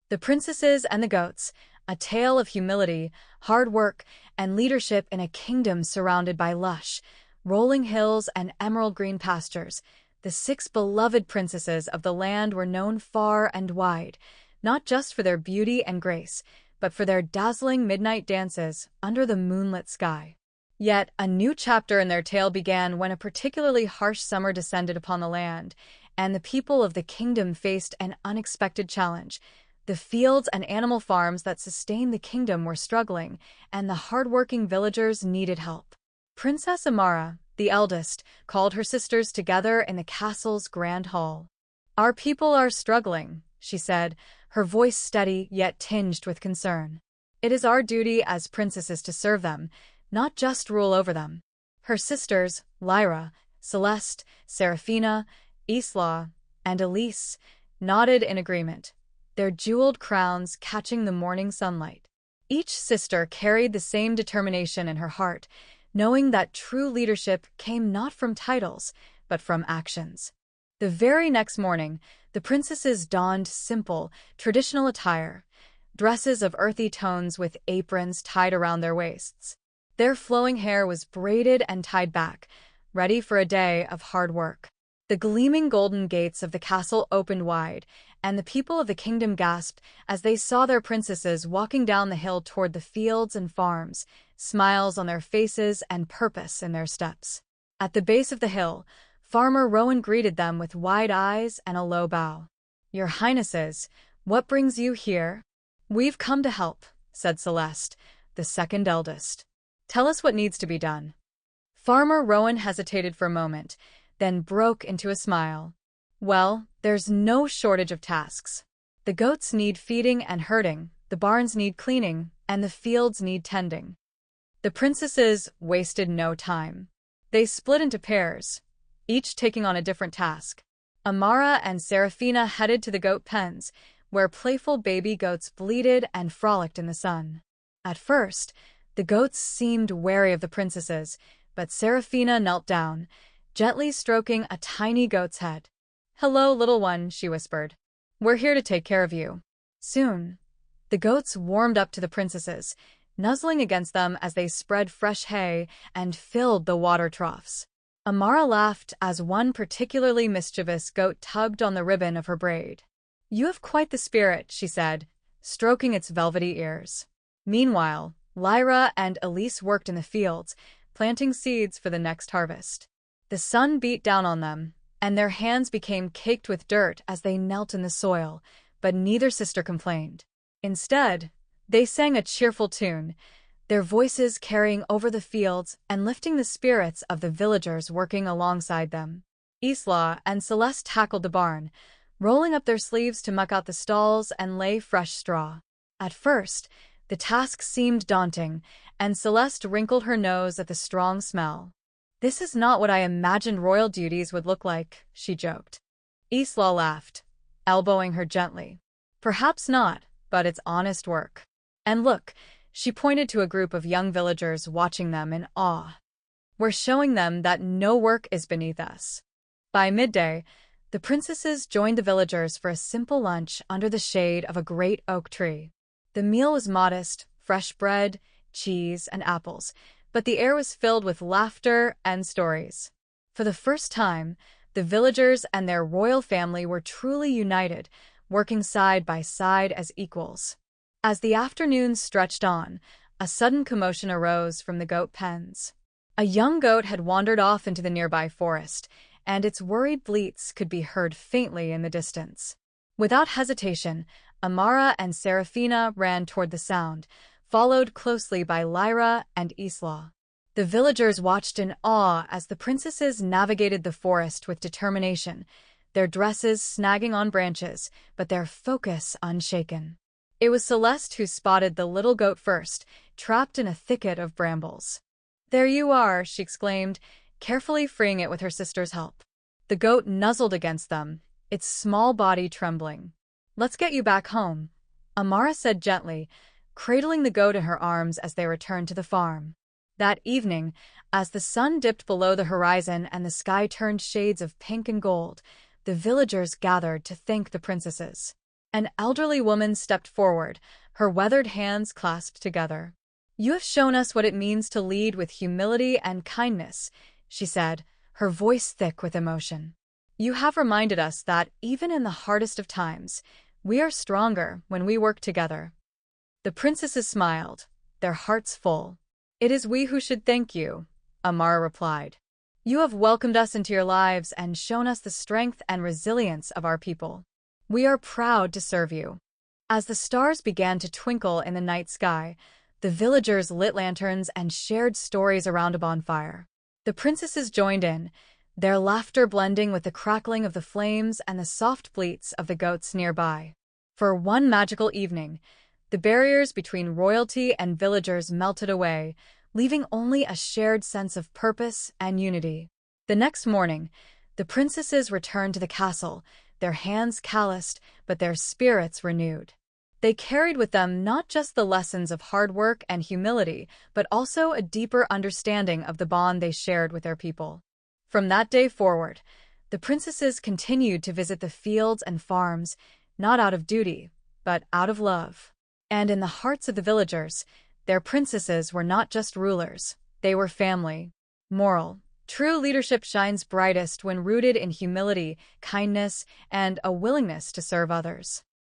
The Princesses and the Goats, a tale of humility, hard work, and leadership in a kingdom surrounded by lush, rolling hills and emerald green pastures. The six beloved princesses of the land were known far and wide, not just for their beauty and grace, but for their dazzling midnight dances under the moonlit sky. Yet, a new chapter in their tale began when a particularly harsh summer descended upon the land, and the people of the kingdom faced an unexpected challenge. The fields and animal farms that sustained the kingdom were struggling, and the hardworking villagers needed help. Princess Amara, the eldest, called her sisters together in the castle's grand hall. "Our people are struggling," she said, her voice steady yet tinged with concern. "It is our duty as princesses to serve them, not just rule over them." Her sisters, Lyra, Celeste, Seraphina, Isla, and Elise, nodded in agreement, their jeweled crowns catching the morning sunlight. Each sister carried the same determination in her heart, knowing that true leadership came not from titles, but from actions. The very next morning, the princesses donned simple, traditional attire, dresses of earthy tones with aprons tied around their waists. Their flowing hair was braided and tied back, ready for a day of hard work. The gleaming golden gates of the castle opened wide, and the people of the kingdom gasped as they saw their princesses walking down the hill toward the fields and farms, smiles on their faces and purpose in their steps. At the base of the hill, Farmer Rowan greeted them with wide eyes and a low bow. "Your Highnesses, what brings you here?" "We've come to help," said Celeste, the second eldest. "Tell us what needs to be done." Farmer Rowan hesitated for a moment, then broke into a smile. "Well, there's no shortage of tasks. The goats need feeding and herding, the barns need cleaning, and the fields need tending." The princesses wasted no time. They split into pairs, each taking on a different task. Amara and Seraphina headed to the goat pens, where playful baby goats bleated and frolicked in the sun. At first, the goats seemed wary of the princesses, but Seraphina knelt down, gently stroking a tiny goat's head. "Hello, little one," she whispered. "We're here to take care of you." Soon, the goats warmed up to the princesses, nuzzling against them as they spread fresh hay and filled the water troughs. Amara laughed as one particularly mischievous goat tugged on the ribbon of her braid. "You have quite the spirit," she said, stroking its velvety ears. Meanwhile, Lyra and Elise worked in the fields, planting seeds for the next harvest. The sun beat down on them, and their hands became caked with dirt as they knelt in the soil, but neither sister complained. Instead, they sang a cheerful tune, their voices carrying over the fields and lifting the spirits of the villagers working alongside them. Isla and Celeste tackled the barn, rolling up their sleeves to muck out the stalls and lay fresh straw. At first, the task seemed daunting, and Celeste wrinkled her nose at the strong smell. "This is not what I imagined royal duties would look like," she joked. Isla laughed, elbowing her gently. "Perhaps not, but it's honest work. And look," she pointed to a group of young villagers watching them in awe. "We're showing them that no work is beneath us." By midday, the princesses joined the villagers for a simple lunch under the shade of a great oak tree. The meal was modest, fresh bread, cheese, and apples, but the air was filled with laughter and stories. For the first time, the villagers and their royal family were truly united, working side by side as equals. As the afternoon stretched on, a sudden commotion arose from the goat pens. A young goat had wandered off into the nearby forest, and its worried bleats could be heard faintly in the distance. Without hesitation, Amara and Seraphina ran toward the sound, followed closely by Lyra and Isla. The villagers watched in awe as the princesses navigated the forest with determination, their dresses snagging on branches, but their focus unshaken. It was Celeste who spotted the little goat first, trapped in a thicket of brambles. "There you are," she exclaimed, carefully freeing it with her sister's help. The goat nuzzled against them, its small body trembling. "Let's get you back home," Amara said gently, cradling the goat in her arms as they returned to the farm. That evening, as the sun dipped below the horizon and the sky turned shades of pink and gold, the villagers gathered to thank the princesses. An elderly woman stepped forward, her weathered hands clasped together. "You have shown us what it means to lead with humility and kindness," she said, her voice thick with emotion. "You have reminded us that, even in the hardest of times, we are stronger when we work together." The princesses smiled, their hearts full. "It is we who should thank you," Amara replied. "You have welcomed us into your lives and shown us the strength and resilience of our people. We are proud to serve you." As the stars began to twinkle in the night sky, the villagers lit lanterns and shared stories around a bonfire. The princesses joined in, their laughter blending with the crackling of the flames and the soft bleats of the goats nearby. For one magical evening, the barriers between royalty and villagers melted away, leaving only a shared sense of purpose and unity. The next morning, the princesses returned to the castle, their hands calloused but their spirits renewed. They carried with them not just the lessons of hard work and humility, but also a deeper understanding of the bond they shared with their people. From that day forward, the princesses continued to visit the fields and farms, not out of duty, but out of love. And in the hearts of the villagers, their princesses were not just rulers, they were family. Moral: true leadership shines brightest when rooted in humility, kindness, and a willingness to serve others.